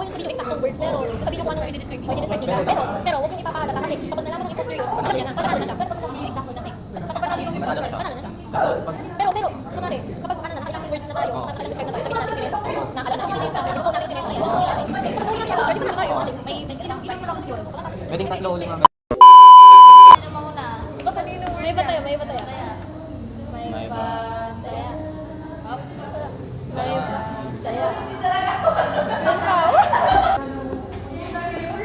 ako yung sabihin yung exact word, pero sabihin yung kung anong i-describe niya. Pero huwag yung ipapahalata kasi kapag nalaman ng imposter yun, panalo niya na, panalo na siya. Pero kapag sabihin yung exact word kasi, panalo yung imposter, panalo na siya. Pero, kunwari, kapag ano na, nakailang words na tayo, nakailang describe na tayo, sabihin natin sino yung imposter, na alam kung sino yung imposter, natin sino yung imposter, ano natin. Kapag natin yung imposter, di ba tayo kasi may ilang rounds yun. Pwedeng tatlo ulit mga Sino mauna? May ba tayo? May ba tayo? May ba tayo? Up. May ba tayo? Ikaw?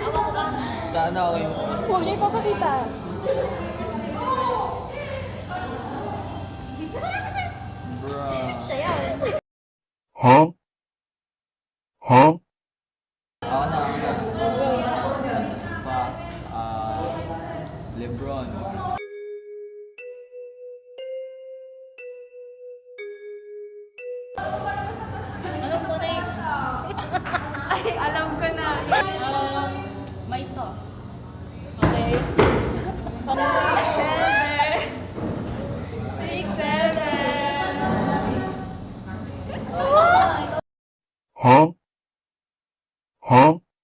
Awa ko ba? Sana ako yung... Huwag niyo ipapakita. Bruh. Siya yan. Ako na. Lebron. Alam ko na yun. Ay, alam ko na. May sauce. Okay. Six, seven.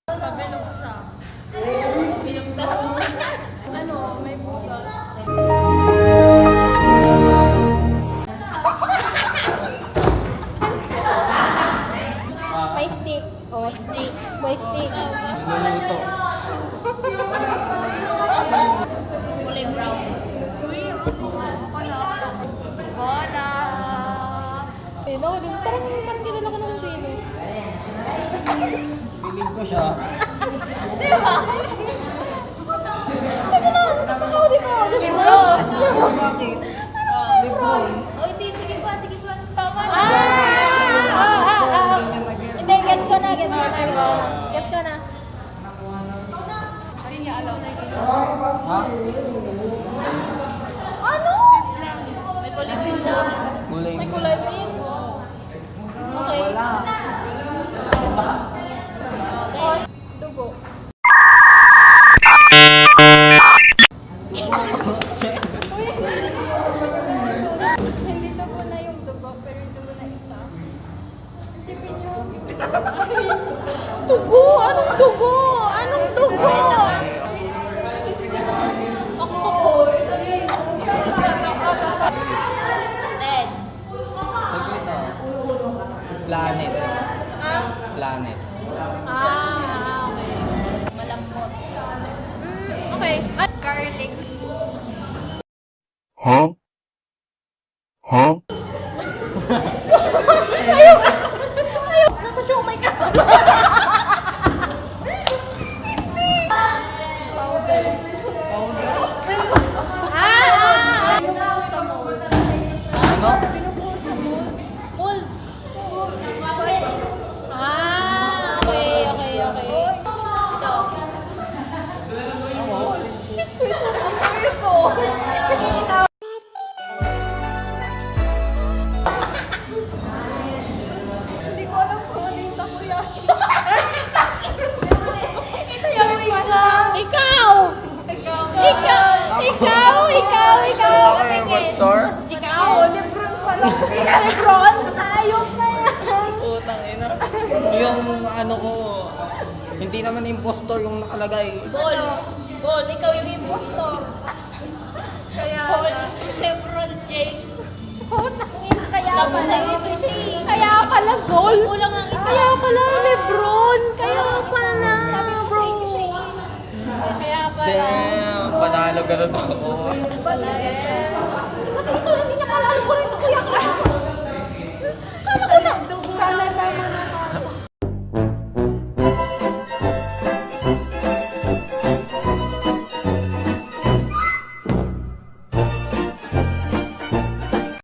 Mabilog siya. Mabilog na. Ano, may butas. May stick. May stick. May stick. Luluto. Kulay brown. Hola. Sino? Parang kilala ko naman sino. Piling ko siya. Nakakaw dito. Lebron. Bakit? Lebron. Oh, hindi. Sige pa. Sige pa. Tama na. Ganyan na ganyan. Hindi, gets ko na. Gets ko na. Gets ko na. Ay, niya alam na yun. Ha? Ano? May kulay green na. Kulay. May kulay green. Okay. Wala. Okay. Dugo. Hindi dugo na yung dugo, pero yung dugo na isa. Isipin niyo yung Dugo? Anong dugo? Anong dugo? Octopus. Red. Saglit ah. Planet. Planet. Okay. Malambot. Okay. garlic. Nasa siomay ka. Powder. Binubuo sa mold. Ano? Binubuo sa mold. Full. Okay. Ito. Sige, ikaw. Hindi ko alam kung ano yung takoyaki. Ito yung pasta. Ikaw. Ako yung impostor? Ikaw. Lebron pala. Lebron. Ayok na yan. Utang ina. Yung ano ko, hindi naman impostor yung nakalagay. Ball, ikaw yung impostor. Kaya Paul, Lebron James. Kaya pala ito siya eh. Kaya pala Ball. Kulang ang isa. Kaya pala Lebron. Kaya pala. Sabi ko sa inyo siya eh. Kaya pala. Damn, panalo ganun ako. Kasi ito, hindi niya pala alam ko rin ito. Kuya ka. sana tama na